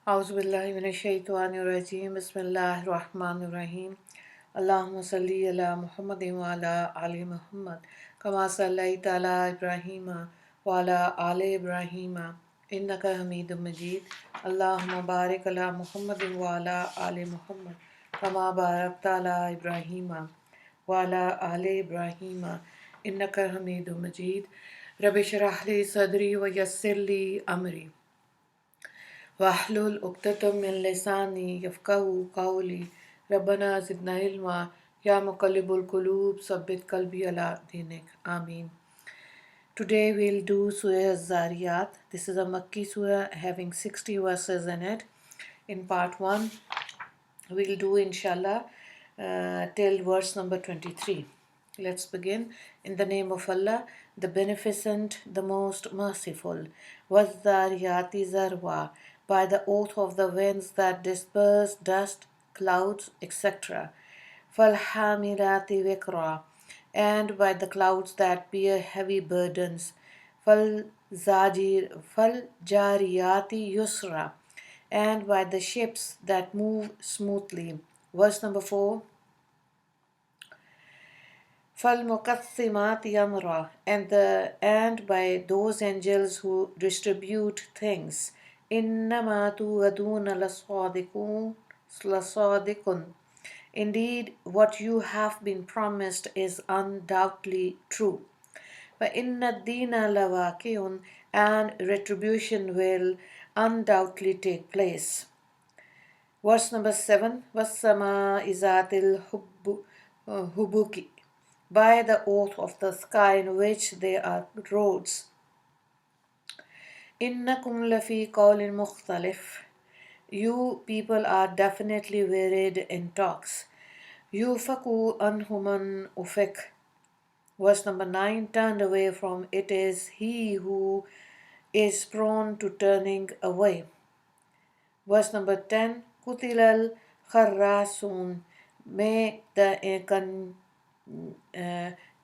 A'udhu billahi minash shaitanir rajeem. Bismillahir rahmanir rahim. Allahumma salli ala Muhammadin wa ala ali Muhammad. Kama sallaita ala Ibrahima wa ala ali Ibrahima. Innaka Hamidum Majid. Allahumma barik ala Muhammadin wa ala ali Muhammad. Kama barakta ala Ibrahima wa ala ali Ibrahima. Innaka Hamidum Majid. Rabbi shrah li sadri wa yassir li amri. واحلل عقدة من لساني يفقهوا قولي ربنا زدنا علما يا مقلب القلوب ثبت قلبي على دينك آمين. Today we'll do Surah Dhariyat. This is a Makki surah having 60 verses in it. In part 1 we'll do inshallah till verse number 23. Let's begin. In the name of Allah, the Beneficent, the Most Merciful. وَالذَّارِيَاتِ ذَرْوًا, by the oath of the winds that disperse dust, clouds, etc. فَالْحَامِلَاتِ وِقْرًا, and by the clouds that bear heavy burdens. فَالْجَارِيَاتِ يُسْرًا, and by the ships that move smoothly. Verse number 4. فَالْمُقَسِّمَاتِ أَمْرًا, and by those angels who distribute things. إِنَّمَا تُوعَدُونَ لَصَادِقٌ, indeed what you have been promised is undoubtedly true. وَإِنَّ الدِّينَ لَوَاقِعٌ, and retribution will undoubtedly take place. Verse number 7. وَالسَّمَاءِ ذَاتِ الْحُبُكِ, by the oath of the sky in which there are roads. إِنَّكُمْ لَفِي قَوْلٍ مُخْتَلِفٍ, you people are definitely varied in talks. يُوفَكُ عَنْهُ مَنْ أُفِكَ, verse number 9. Turned away from it is he who is prone to turning away. Verse number 10. قُتِلَ الْخَرَّاسُونَ, may the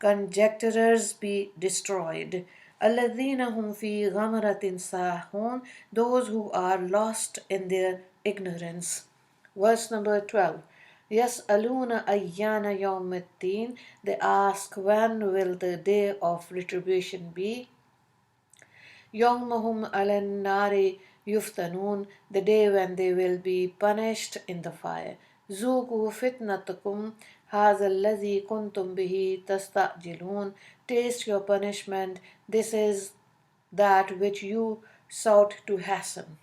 conjecturers be destroyed. الَّذِينَ هُمْ فِي غَمْرَةٍ سَاهُونَ, those who are lost in their ignorance. Verse number 12. يَسْأَلُونَ أَيَّانَ يَوْمَ الدِّينِ, they ask when will the day of retribution be. يَوْمَهُمْ عَلَى النَّارِ يُفْتَنُونَ, the day when they will be punished in the fire. ذُوقُوا فِتْنَتَكُمْ هَذَا الَّذِي كُنْتُمْ بِهِ تَسْتَعْجِلُونَ, taste your punishment, this is that which you sought to hasten.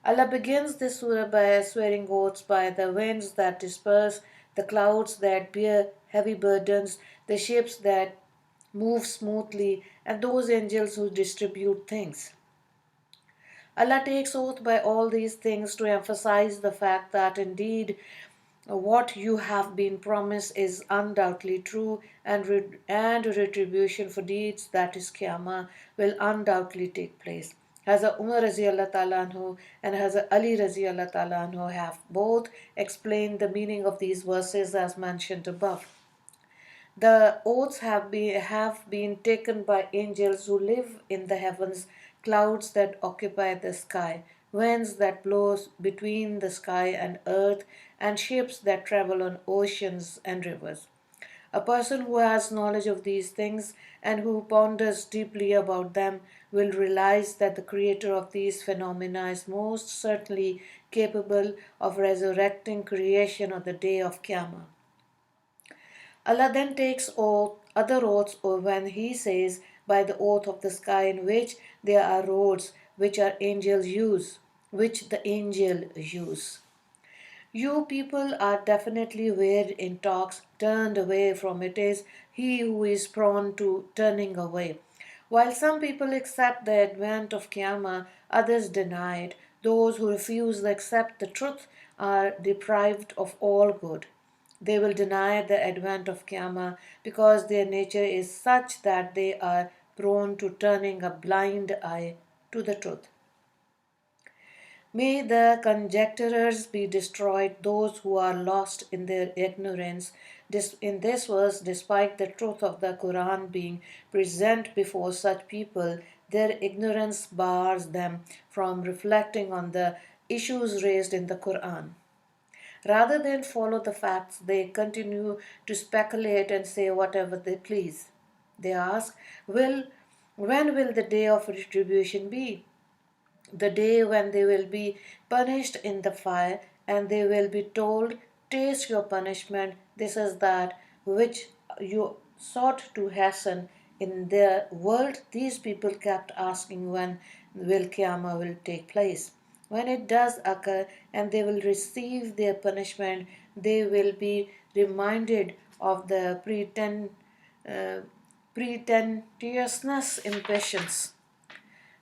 Allah begins this surah by swearing oaths by the winds that disperse, the clouds that bear heavy burdens, the ships that move smoothly, and those angels who distribute things. Allah takes oath by all these things to emphasize the fact that indeed what you have been promised is undoubtedly true, and retribution for deeds, that is Qiyamah, will undoubtedly take place. Hazrat Umar Raziallah Ta'ala Anhu and Hazrat Ali Raziallah Ta'ala Anhu have both explained the meaning of these verses as mentioned above. The oaths have been taken by angels who live in the heavens, clouds that occupy the sky, winds that blow between the sky and earth, and ships that travel on oceans and rivers. A person who has knowledge of these things and who ponders deeply about them will realize that the creator of these phenomena is most certainly capable of resurrecting creation on the day of Qiyamah. Allah then takes other oaths when He says, by the oath of the sky in which there are roads, which the angel use. You people are definitely weird in talks, turned away from it is he who is prone to turning away. While some people accept the advent of Qiyamah, others deny it. Those who refuse to accept the truth are deprived of all good. They will deny the advent of Qiyamah because their nature is such that they are prone to turning a blind eye to the truth. May the conjecturers be destroyed, those who are lost in their ignorance. In this verse, despite the truth of the Quran being present before such people, their ignorance bars them from reflecting on the issues raised in the Quran. Rather than follow the facts, they continue to speculate and say whatever they please. They ask, will, when will the day of retribution be? The day when they will be punished in the fire, and they will be told, taste your punishment. This is that which you sought to hasten in the world. These people kept asking when will Qiyamah will take place. When it does occur and they will receive their punishment, they will be reminded of the uh, pretentiousness impatience.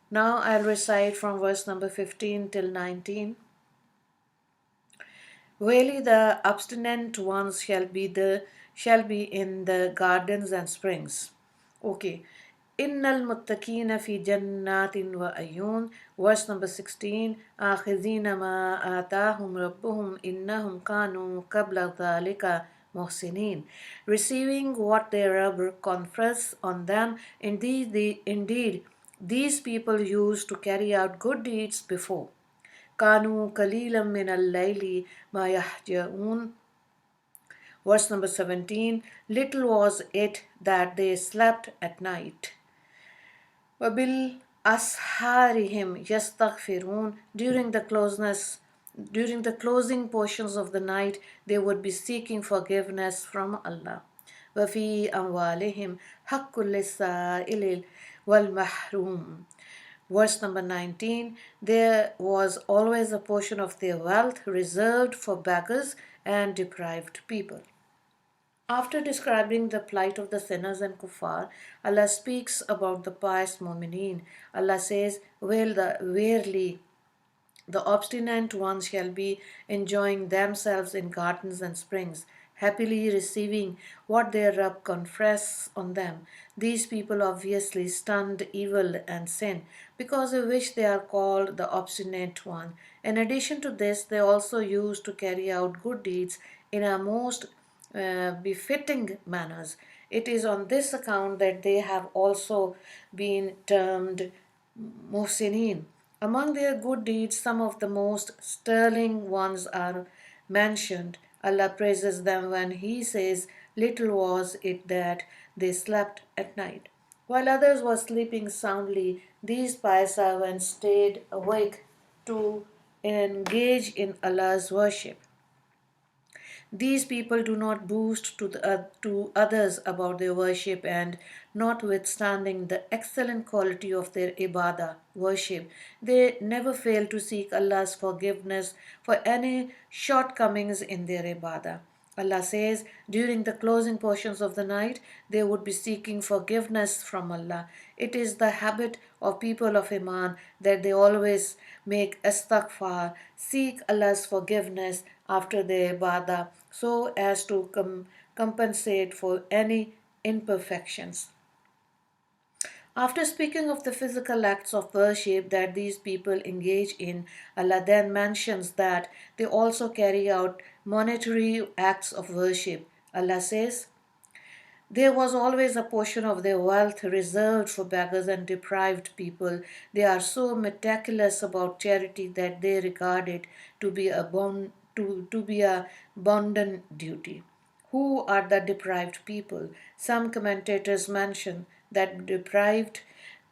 Now I'll recite from verse number 15 till 19. Verily the obstinate ones shall be in the gardens and springs. Okay. Innal muttaqina fi jannatin wa ayun. Verse number 16. Akhizina ma atahum rabbuhum innahum kanu qabla dhalika muhsinin. Receiving what their Rabb confers on them. Indeed, these people used to carry out good deeds before. كانوا قليلا من الليل ما يهجعون. Verse number 17. Little was it that they slept at night. وَبِالْأَسْحَارِهِمْ يَسْتَغْفِرُونَ. During the closing portions of the night, they would be seeking forgiveness from Allah. وَفِي أَمْوَالِهِمْ حَقٌّ لِلسَّائِلِ وَالْمَحْرُومِ. Verse number 19. There was always a portion of their wealth reserved for beggars and deprived people. After describing the plight of the sinners and kuffar, Allah speaks about the pious mu'mineen. Allah says, Verily, the obstinate ones shall be enjoying themselves in gardens and springs, happily receiving what their Rabb confers on them. These people obviously stunned evil and sin, because of which they are called the obstinate one. In addition to this, they also used to carry out good deeds in a most befitting manners. It is on this account that they have also been termed muhsinin. Among their good deeds, some of the most sterling ones are mentioned. Allah praises them when He says, little was it that they slept at night. While others were sleeping soundly, these pious servants stayed awake to engage in Allah's worship. These people do not boast to others about their worship, and notwithstanding the excellent quality of their ibadah, worship, they never fail to seek Allah's forgiveness for any shortcomings in their ibadah. Allah says, during the closing portions of the night, they would be seeking forgiveness from Allah. It is the habit of people of Iman that they always make astaghfar, seek Allah's forgiveness after their ibadah, so as to compensate for any imperfections. After speaking of the physical acts of worship that these people engage in, Allah then mentions that they also carry out monetary acts of worship. Allah says, there was always a portion of their wealth reserved for beggars and deprived people. They are so meticulous about charity that they regard it to be a bounden duty. Who are the deprived people? Some commentators mention that deprived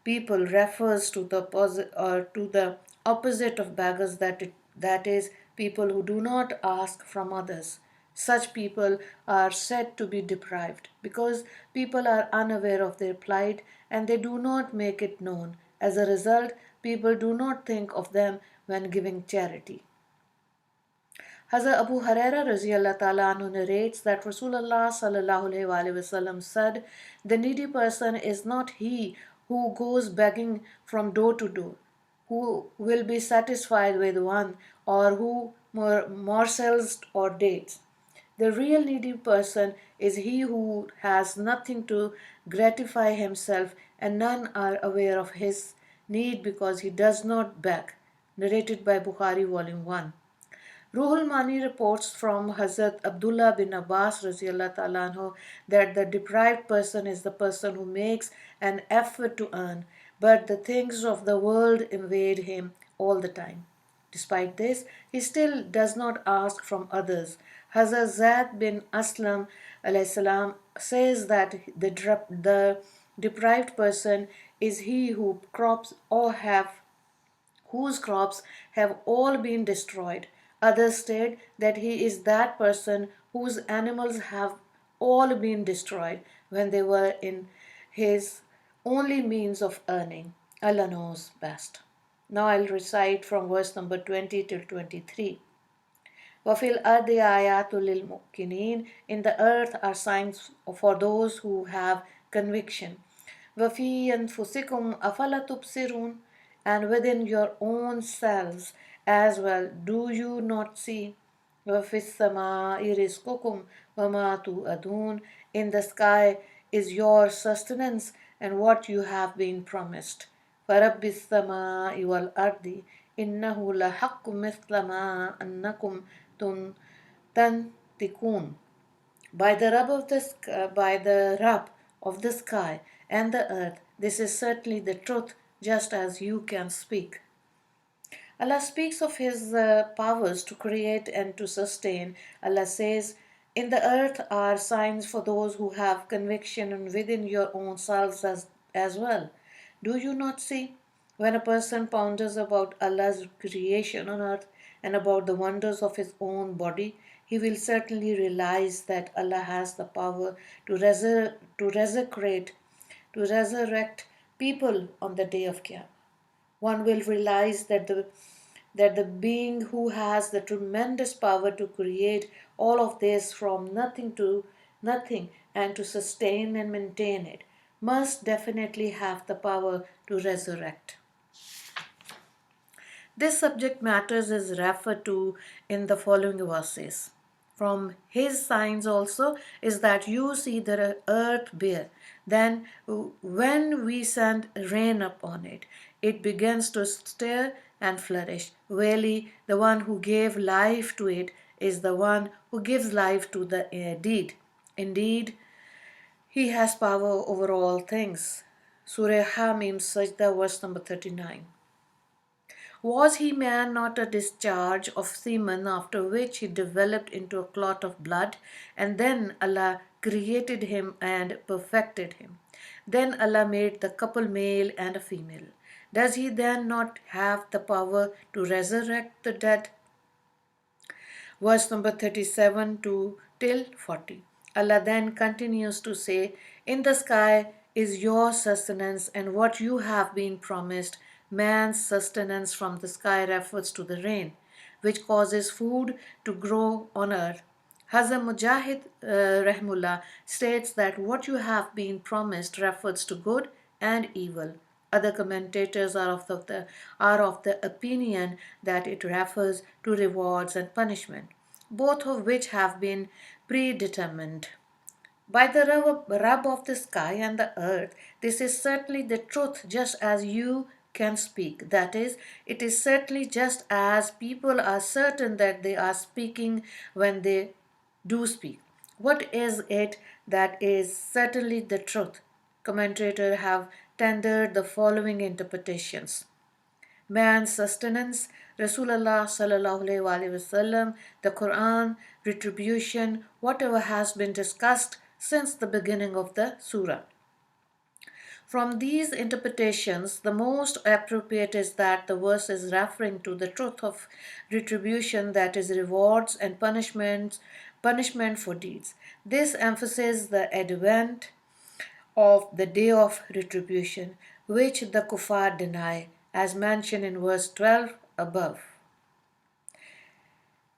people refers to the opposite of beggars, that is, people who do not ask from others. Such people are said to be deprived because people are unaware of their plight and they do not make it known. As a result, people do not think of them when giving charity. Hazrat Abu Huraira Raziallah Ta'ala anhu narrates that Rasulullah Sallallahu Alaihi Wasallam said, the needy person is not he who goes begging from door to door, who will be satisfied with one, or who morsels or dates. The real needy person is he who has nothing to gratify himself, and none are aware of his need because he does not beg. Narrated by Bukhari, Volume 1. Ruhul Mani reports from Hazrat Abdullah bin Abbas ta'ala anhu, that the deprived person is the person who makes an effort to earn, but the things of the world invade him all the time. Despite this, he still does not ask from others. Hazrat Zaid bin Aslam alayhi salam says that the deprived person is he who crops or have whose crops have all been destroyed. Others state that he is that person whose animals have all been destroyed when they were in his only means of earning. Allah knows best. Now I'll recite from verse number 20 till 23. وَفِي الْأَرْضِ آيَاتٌ لِلْمُوقِنِينَ. In the earth are signs for those who have conviction. وَفِي أَنفُسِكُمْ أَفَلَا تُبْصِرُونَ. And within your own selves as well, do you not see? وَفِي السَّمَاءِ رِزْقُكُمْ وَمَا تُوعَدُونَ. In the sky is your sustenance and what you have been promised. فَرَبِّ السَّمَاءِ وَالْأَرْضِ إِنَّهُ لَحَقٌّ مِثْلَ مَا أَنَّكُمْ تَنْطِقُونَ. By the rub of the sky and the earth, this is certainly the truth, just as you can speak. Allah speaks of His powers to create and to sustain. Allah says, in the earth are signs for those who have conviction, and within your own selves as well. Do you not see? When a person ponders about Allah's creation on earth and about the wonders of his own body, he will certainly realize that Allah has the power to resurrect people on the day of Qiyamah. One will realize that the being who has the tremendous power to create all of this from nothing to nothing and to sustain and maintain it must definitely have the power to resurrect. This subject matters is referred to in the following verses. From his signs also is that you see the earth bare. Then, when we send rain upon it, it begins to stir and flourish. Really, the one who gave life to it is the one who gives life to the deed. Indeed, he has power over all things. Surah Hamim Sajda, verse number 39. Was he man not a discharge of semen, after which he developed into a clot of blood, and then Allah created him and perfected him? Then Allah made the couple male and a female. Does he then not have the power to resurrect the dead? Verse number 37 to till 40. Allah then continues to say, in the sky is your sustenance and what you have been promised. Man's sustenance from the sky refers to the rain, which causes food to grow on earth. Hazrat Mujahid Rahmullah states that what you have been promised refers to good and evil. Other commentators are of the opinion that it refers to rewards and punishment, both of which have been predetermined. By the rub of the sky and the earth, this is certainly the truth, just as you can speak. That is, it is certainly just as people are certain that they are speaking when they do speak. What is it that is certainly the truth? Commentators have tendered the following interpretations. Man's sustenance, Rasulullah sallallahu alaihi wasallam, the Quran, retribution, whatever has been discussed since the beginning of the surah. From these interpretations, the most appropriate is that the verse is referring to the truth of retribution, that is, rewards and punishment for deeds. This emphasizes the advent of the day of retribution, which the kuffar deny, as mentioned in verse 12 above.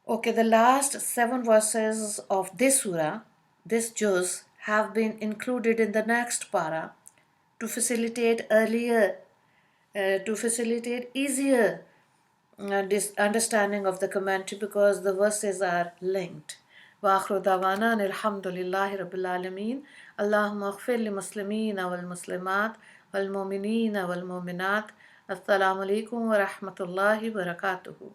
Okay, the last 7 verses of this surah, this juz, have been included in the next para to facilitate easier this understanding of the commentary, because the verses are linked. وآخر دعوانا أن الحمد لله رب العالمين اللهم اغفر للمسلمين والمسلمات والمؤمنين والمؤمنات السلام عليكم ورحمة الله وبركاته.